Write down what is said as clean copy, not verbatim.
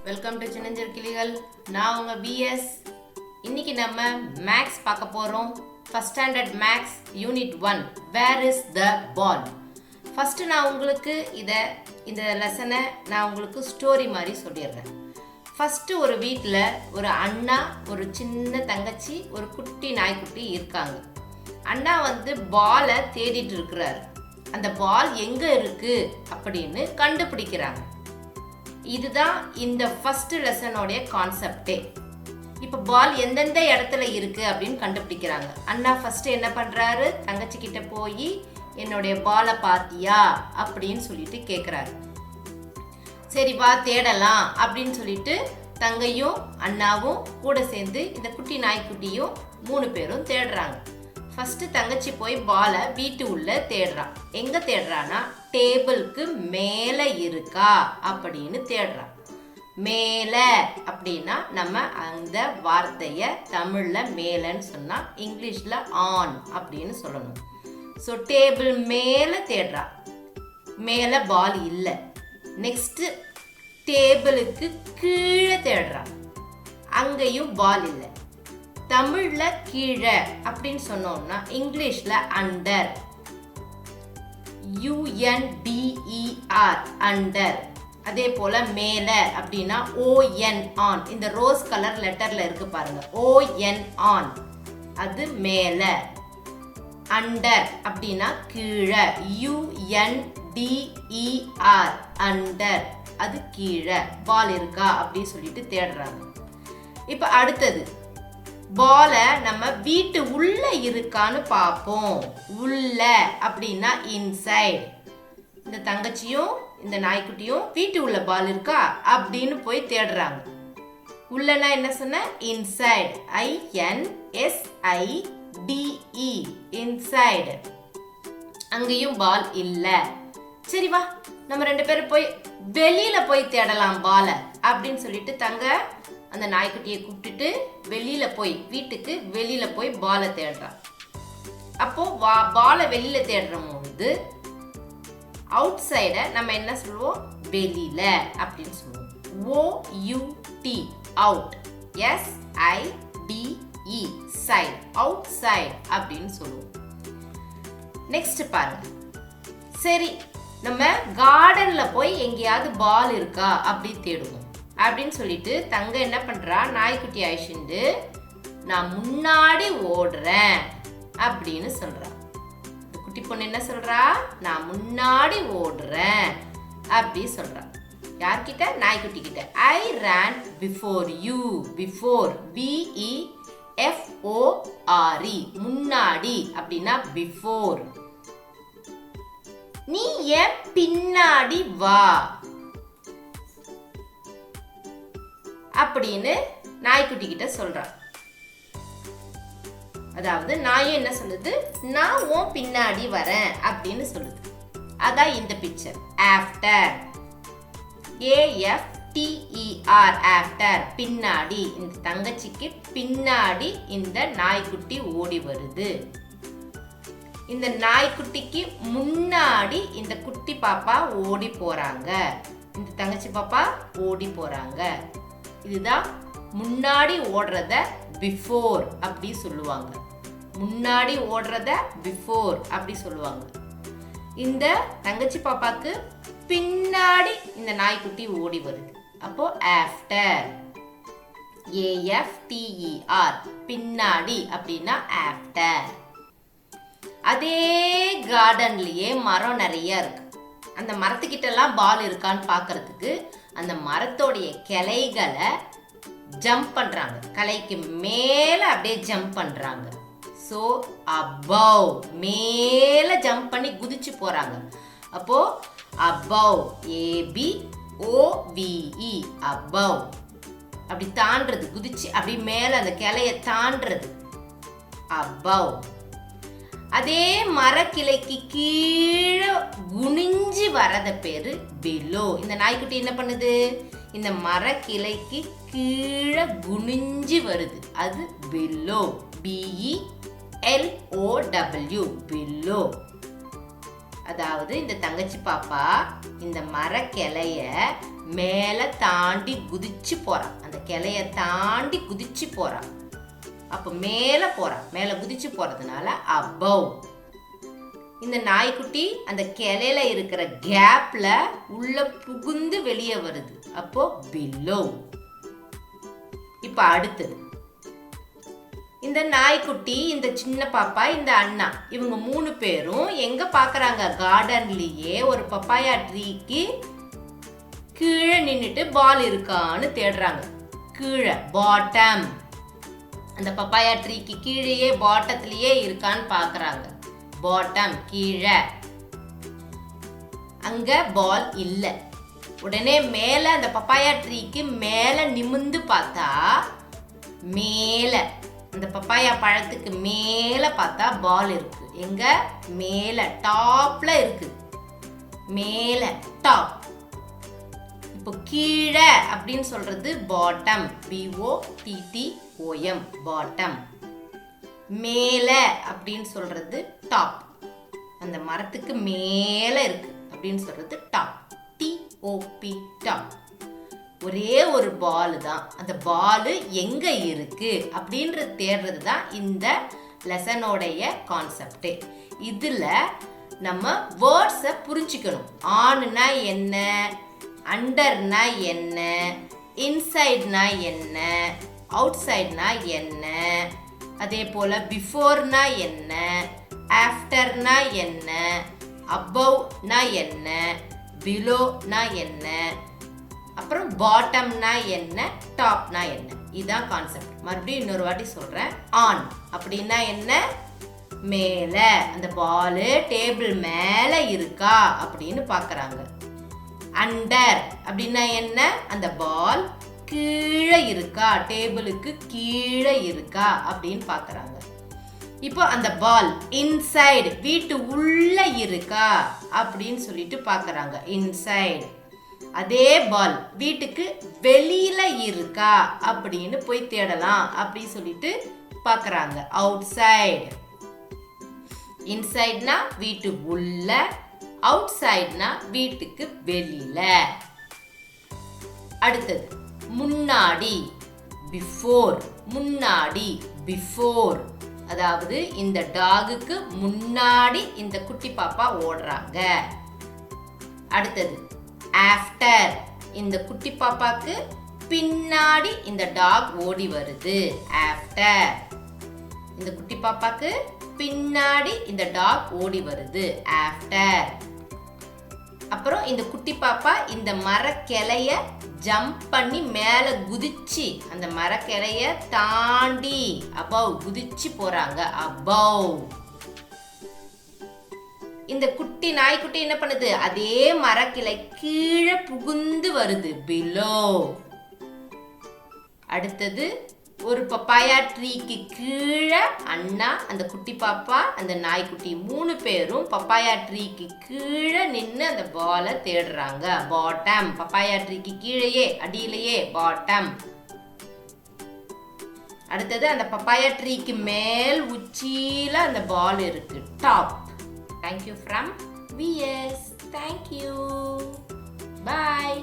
Welcome to சின்னஞ்சிறு கிளிகள். நான் உங்க பிஎஸ். இன்னைக்கு நம்ம மேக்ஸ் பார்க்க போறோம். First standard maths unit 1 where is the ball. First நான் உங்களுக்கு இந்த லெசனை நான் உங்களுக்கு ஸ்டோரி மாதிரி சொல்லிடுறேன். ஃபர்ஸ்ட் ஒரு வீட்டில் ஒரு அண்ணா, ஒரு சின்ன தங்கச்சி, ஒரு குட்டி நாய்க்குட்டி இருக்காங்க. அண்ணா பாலை தேடிட்டு இருக்கிறாரு. அந்த பால் எங்க இருக்கு அப்படின்னு கண்டுபிடிக்கிறாங்க. இதுதான் இந்த ஃபர்ஸ்ட் லெசனோடைய கான்செப்டே. இப்போ பால் எந்தெந்த இடத்துல இருக்கு அப்படின்னு கண்டுபிடிக்கிறாங்க. அண்ணா ஃபர்ஸ்ட் என்ன பண்றாரு, தங்கச்சி கிட்ட போய் என்னுடைய பாலை பாத்தியா அப்படின்னு சொல்லிட்டு கேட்குறாரு. சரி வா தேடலாம் அப்படின்னு சொல்லிட்டு தங்கையும் அண்ணாவும் கூட சேர்ந்து இந்த குட்டி நாய்க்குட்டியும் 3 பேரும் தேடுறாங்க. ஃபர்ஸ்ட் தங்கச்சி போய் பாலை வீட்டு உள்ள தேடுறான். எங்க தேடுறான்னா டேபிளுக்கு மேல இருக்கா அப்படின்னு தேடுறான். மேல அப்படின்னா நம்ம அந்த வார்த்தைய தமிழ்ல மேலன்னு சொன்னா இங்கிலீஷ்ல ஆன் அப்படின்னு சொல்லணும். ஸோ டேபிள் மேல தேடுறான். மேல பால் இல்லை. நெக்ஸ்ட் டேபிளுக்கு கீழே தேடுறான். அங்கேயும் பால் இல்லை. தமிழ்ல கீழே அப்படின்னு சொன்னோம்னா இங்கிலீஷ்ல அண்டர், UNDER அண்டர். அதே போல மேல அப்படின்னா ON ஆன். இந்த ரோஸ் கலர் லெட்டர்ல இருக்கு பாருங்க, ON ஆன், அது மேல. அண்டர் அப்படின்னா கீழே, UNDER அண்டர், அது கீழே. பால் இருக்கா அப்படின்னு சொல்லிட்டு தேடுறாங்க. இப்ப அடுத்தது பாலை நம்ம வீட்டு உள்ள இருக்கான்னு பார்ப்போம். உள்ள அப்படின்னா இன்சைட். இந்த தங்கச்சியும் இந்த நாய்க்குட்டியும் வீட்டு உள்ள பால் இருக்கா அப்படின்னு போய் தேடுறாங்க. உள்ளனா என்ன சொன்ன, இன்சைட், INSIDE இன்சைட். அங்கேயும் பால் இல்ல. சரி வா நம்ம 2 பேரும் போய் வெளியில போய் தேடலாம் பாலை அப்படின்னு சொல்லிட்டு தங்க அந்த நாய்க்குட்டியை கூப்பிட்டுட்டு வெளியில போய் வீட்டுக்கு வெளியில போய் பாலை தேடுறான். அப்போ பாலை வெளியில தேடுற போது அவுட் சைட நம்ம என்ன சொல்லுவோம், வெளியில அப்படின்னு சொல்லுவோம். OUT out, SIDE side, outside அப்படின்னு சொல்லுவோம். நெக்ஸ்ட் பாருங்க. சரி நம்ம கார்டன்ல போய் எங்கேயாவது பால் இருக்கா அப்படி தேடுவோம் அப்படின்னு சொல்லிட்டு தங்க என்ன பண்றா, நாய்க்குட்டி அழிச்சுண்டு நான் முன்னாடி ஓடுறேன் அப்படின்னு சொல்றா. குட்டி பொண்ணு என்ன சொல்றா, நான் முன்னாடி ஓடுறேன் அப்படி சொல்றா. யார்கிட்ட, நாய்க்குட்டி கிட்ட. I ran before you. before, BEFORE முன்னாடி அப்படின்னா before. நீ ஏன் பின்னாடி வா அப்படின்னு நாய்க்குட்டி கிட்ட சொல்றா. அதாவது நாயும் என்ன சொல்லுது, நான் உன் பின்னாடி வரேன் அப்படின்னு சொல்லுது. அதான் இந்த பிக்சர். ஆஃப்டர், AFTER ஆஃப்டர், பின்னாடி. இந்த தங்கச்சிக்கு பின்னாடி இந்த நாய்க்குட்டி ஓடி வருது. இந்த நாய்க்குட்டிக்கு முன்னாடி இந்த குட்டி பாப்பா ஓடி போறாங்க. இந்த தங்கச்சி பாப்பா ஓடி போறாங்க. இதுதான் முன்னாடி ஓடுறத பிஃபோர் அப்படி சொல்லுவாங்க. முன்னாடி ஓடுறத பிஃபோர் அப்படி சொல்லுவாங்க. இந்த தங்கச்சி பாப்பாக்கு பின்னாடி இந்த நாய்க்குட்டி ஓடி வருது. அப்போ ஆஃப்டர், AFTER பின்னாடி அப்படின்னா ஆஃப்டர். அதே கார்டன்லயே மரம் நிறைய இருக்கு. அந்த மரத்துக்கிட்ட எல்லாம் பால் இருக்கான்னு பாக்குறதுக்கு அந்த மரத்தோடைய கிளைகளை ஜம்ப் பண்றாங்க. கிளைக்கு மேல அப்படியே ஜம்ப் பண்றாங்க. சோ above, மேல ஜம்ப் பண்ணி குதிச்சு போறாங்க. அப்போ above, ABOVE above, அப்படி தாண்டறது, குதிச்சு அப்படி மேல அந்த கிளைய தாண்டறது above. அதே மரக்கிளைக்கு கீழே குனிஞ்சு வரத பேரு below. இந்த நாய்க்குட்டி என்ன பண்ணுது, இந்த மரக்கிளைக்கு கீழே குனிஞ்சு வருது, அது below, BELOW below. அதாவது இந்த தங்கச்சி பாப்பா இந்த மரக்கிளைய மேலே தாண்டி குதிச்சு போறான். அந்த கிளைய தாண்டி குதிச்சு போறான். அப்போ மேலே போறான். மேலே குதிச்சு போறதுனால above. இந்த நாய்க்குட்டி அந்த கிளையில இருக்கிற கேப்ல உள்ள புகுந்து வெளியே வருது. அப்போ below. இப்போ அடுத்தது இந்த நாய்க்குட்டி, இந்த சின்ன பாப்பா, இந்த அண்ணா, இவங்க 3 பேரும் எங்க பாக்குறாங்க? கார்டன்லயே ஒரு பப்பாயா ட்ரீக்கு கீழே நின்னுட்டு பால் இருக்கான்னு தேடுறாங்க. கீழே பாட்டம், அந்த பப்பாயா ட்ரீக்கு கீழேயே பாட்டத்திலேயே இருக்கான்னு பாக்குறாங்க. பாட்டம் கீழே. அங்க பால் இல்ல. உடனே மேல அந்த பப்பாயா ட்ரீக்கு மேல நிமிந்து பார்த்தா மேல அந்த பப்பாயா பழத்துக்கு மேல பார்த்தா பால் இருக்கு. எங்க? மேல டாப்ல இருக்கு. மேல டாப். இப்போ கீழே அப்படின்னு சொல்றது பாட்டம், BOTTOM, பாட்டம். மேல அப்படின்னு சொல்றது டாப், அந்த மரத்துக்கு மேல இருக்கு அப்படின்னு சொல்றது டாப், TOP, டாப். ஒரே ஒரு பால் தான். அந்த பால் எங்க இருக்கு அப்படின்றது தேடுறது தான் இந்த லெசனோடைய கான்செப்ட். இதுல நம்ம வேர்ட்ஸை புரிஞ்சுக்கணும். ஆன்னா என்ன, அண்டர்னா என்ன, இன்சைட்னா என்ன, அவுட் சைட்னா என்ன, அதே போல பிஃபோர்னா என்ன, ஆஃப்டர்னா என்ன, அபவ்னா என்ன, பிலோனா என்ன, அப்புறம் பாட்டம்னா என்ன, டாப்னா என்ன. இதுதான் கான்செப்ட். மறுபடியும் இன்னொரு வாட்டி சொல்றேன். ஆன் அப்படின்னா என்ன? மேல, அந்த பால் டேபிள் மேல இருக்கா அப்படின்னு பாக்குறாங்க. அண்டர் அப்படின்னா என்ன? அந்த பால் கீழே இருக்கா, டேபிளுக்கு கீழே இருக்கா அப்படின்னு பாக்குறாங்க. இப்போ அந்த பால் இன்சைடு, வீட்டு உள்ள இருக்கா அப்படின்னு சொல்லிட்டு பாக்குறாங்க. இன்சைடு. அதே பால் வீட்டுக்கு வெளியில இருக்கா அப்படின்னு போய் தேடலாம் அப்படின்னு சொல்லிட்டு பாக்குறாங்க. Out side. இன்சைட்னா வீட்டு உள்ள, அவுட் சைட்னா வீட்டுக்கு வெளியில. அடுத்தது முன்னாடி, பிஃபோர். முன்னாடி, பிஃபோர். அதாவது இந்த டாகுக்கு முன்னாடி இந்த குட்டி பாப்பா ஓடுறாங்க. அடுத்தது ஆஃப்டர். இந்த குட்டி பாப்பாக்கு பின்னாடி இந்த டாக் ஓடி வருது. ஆஃப்டர். இந்த குட்டி பாப்பாக்கு பின்னாடி இந்த டாக் ஓடி வருது. ஆஃப்டர். அப்புறம் இந்த குட்டி பாப்பா இந்த மரக்கிளைய ஜம்ப் பண்ணி மேல குதிச்சு அந்த மரக்கிளைய தாண்டி அபவ் குதிச்சு போறாங்க. அபவ். இந்த குட்டி நாய்க்குட்டி என்ன பண்ணுது? அதே மரக்கிளை கீழே புகுந்து வருது. பிலோ. அடுத்தது ஒரு பப்பாயா ட்ரீக்கு கீழே அண்ணா, அந்த குட்டி பாப்பா, அந்த நாய்க்குட்டி 3 பேரும் பப்பாயா ட்ரீக்கு கீழே நின்று அந்த பாலை தேடுறாங்க. பாட்டம். பப்பாயா ட்ரீக்கு கீழேயே, அடியிலேயே பாட்டம். அடுத்தது அந்த பப்பாயா ட்ரீக்கு மேல் உச்சியில அந்த பால் இருக்கு. Top. Thank you from VS. Thank you. Bye.